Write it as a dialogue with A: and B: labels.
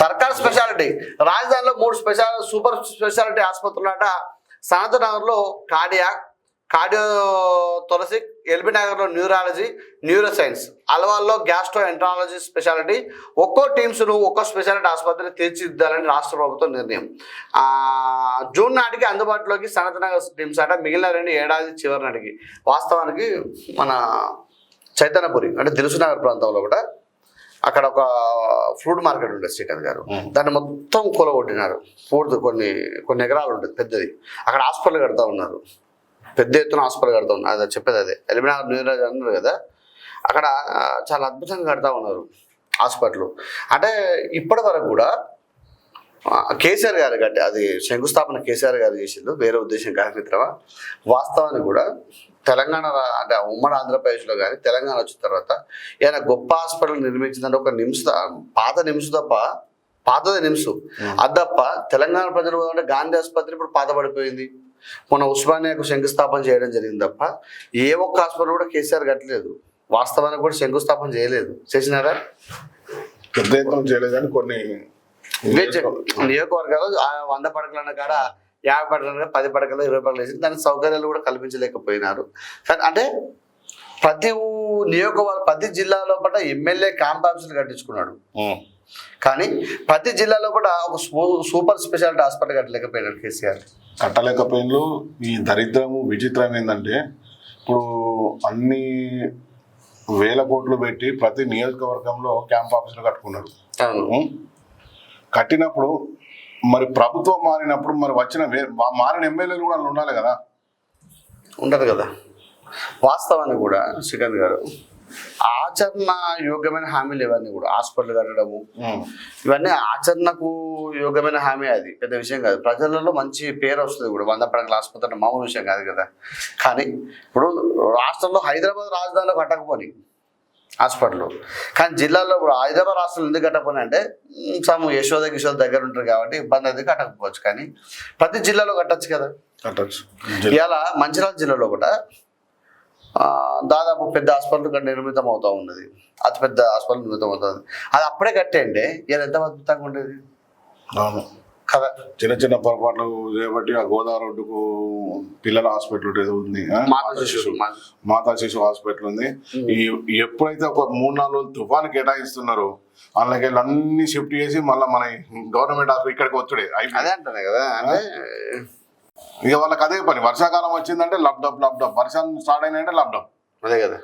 A: సర్కార్ స్పెషాలిటీ రాజధానిలో 3 super speciality ఆసుపత్రులట. సనత్ నగర్లో కార్డియోథొరసిక్, ఎల్బీ నగర్లో న్యూరాలజీ, న్యూరో సైన్స్, అల్వాల్లో గ్యాస్ట్రో ఎంట్రాలజీ స్పెషాలిటీ. ఒక్కో టీమ్స్ను ఒక్కో స్పెషాలిటీ ఆసుపత్రి తీర్చిదిద్దాలని రాష్ట్ర ప్రభుత్వం నిర్ణయం. జూన్ నాటికి అందుబాటులోకి సనత్ నగర్ టీమ్స్ అట. మిగిలిన 2 ఏడాది చివరి నాటికి. వాస్తవానికి మన చైతన్యపురి అంటే దిల్సునగర్ ప్రాంతంలో కూడా అక్కడ ఒక ఫ్రూట్ మార్కెట్ ఉండేది శ్రీకాంత్ గారు. దాన్ని మొత్తం కూలగొట్టినారు. కొన్ని ఎకరాలు ఉంటుంది పెద్దది. అక్కడ హాస్పిటల్ కడతా ఉన్నారు, పెద్ద ఎత్తున హాస్పిటల్ కడతా ఉన్నారు. అది చెప్పేది అదే ఎలిమినార్ న్యూరాలజీ అన్నారు కదా, అక్కడ చాలా అద్భుతంగా కడతా ఉన్నారు హాస్పిటల్. అంటే ఇప్పటి వరకు కూడా కేసీఆర్ గారు కట్టి అది శంకుస్థాపన కేసీఆర్ గారు చేసిండు, వేరే ఉద్దేశం కాదు మిత్రమా. వాస్తవానికి కూడా తెలంగాణ అంటే ఉమ్మడి ఆంధ్రప్రదేశ్లో కానీ తెలంగాణ వచ్చిన తర్వాత ఏదైనా గొప్ప హాస్పిటల్ నిర్మించిందంటే ఒక పాతది నిమ్స్ అది తప్ప తెలంగాణ ప్రజలు అంటే గాంధీ ఆసుపత్రి ఇప్పుడు పాత పడిపోయింది. మొన్న ఉస్మానియాకు శంకుస్థాపన చేయడం జరిగింది తప్ప ఏ ఒక్క హాస్పిటల్ కూడా కేసీఆర్ కట్టలేదు. వాస్తవానికి కూడా శంకుస్థాపన చేయలేదు. చేసినారా?
B: పెద్ద ఎత్తున చేయలేదు కానీ కొన్ని
A: నియోజకవర్గాలు 100 పడకలన్న కాడ 50 పడకలు, 10 పడకలు, 20 పడకలు వేసి దానికి సౌకర్యాలు కూడా కల్పించలేకపోయినారు. కానీ అంటే ప్రతి జిల్లాలో పట్ల ఎమ్మెల్యే కాంపౌండ్స్ కట్టించుకున్నాడు. కానీ ప్రతి జిల్లాలో కూడా ఒక సూపర్ స్పెషాలిటీ హాస్పిటల్ కట్టలేకపోయినాడు కేసీఆర్.
B: కట్టలేకపోయినలు. ఈ దరిద్రము విచిత్రం ఏంటంటే ఇప్పుడు అన్ని వేల కోట్లు పెట్టి ప్రతి నియోజకవర్గంలో క్యాంప్ ఆఫీసులు కట్టుకున్నారు. కట్టినప్పుడు మరి ప్రభుత్వం మారినప్పుడు మరి మారిన ఎమ్మెల్యేలు కూడా ఉండాలి కదా.
A: ఉండదు కదా. వాస్తవానికి కూడా శ్రీకాంత్ గారు ఆచరణ యోగ్యమైన హామీలు ఇవన్నీ కూడా హాస్పిటల్ కట్టడము ఇవన్నీ ఆచరణకు యోగ్యమైన హామీ. అది పెద్ద విషయం కాదు. ప్రజలలో మంచి పేరు వస్తుంది కూడా. 100 పడకల ఆసుపత్రి మామూలు విషయం కాదు కదా. కానీ ఇప్పుడు రాష్ట్రంలో హైదరాబాద్ రాజధానిలో కట్టకపోని హాస్పిటల్, కానీ జిల్లాలో ఇప్పుడు హైదరాబాద్ రాష్ట్రంలో ఎందుకు కట్టకపోయినా అంటే యశోద దగ్గర ఉంటారు కాబట్టి ఇబ్బంది అయితే కట్టకపోవచ్చు. కానీ ప్రతి జిల్లాలో కట్టచ్చు కదా. ఇలా మంచిర్యాల జిల్లాలో కూడా దాదాపు పెద్ద హాస్పిటల్ నిర్మితం అవుతా ఉన్నది. అతిపెద్ద హాస్పిటల్ నిర్మితం అవుతుంది. అది అప్పుడే కట్టేయండి ఇలా ఎంత అద్భుతంగా ఉండేది కదా.
B: చిన్న చిన్న పొరపాట్లు చేయబట్టి ఆ గోదావరి రోడ్డుకు పిల్లల హాస్పిటల్ ఉంది, మాతా శిశు హాస్పిటల్ ఉంది. ఎప్పుడైతే ఒక 3-4 రోజులు తుఫాను కేటాయిస్తున్నారో అందులోకి వెళ్ళి అన్ని షిఫ్ట్ చేసి మళ్ళీ మన గవర్నమెంట్ హాస్పిటల్ ఇక్కడికి వచ్చుడే
A: అదే అంటానే కదా. అంటే
B: ఇక వాళ్ళకి అదే పని. వర్షాకాలం వచ్చిందంటే లబ్డబ్ వర్షం స్టార్ట్ అయినంటే లబ్డబ్.
A: అదే కదా.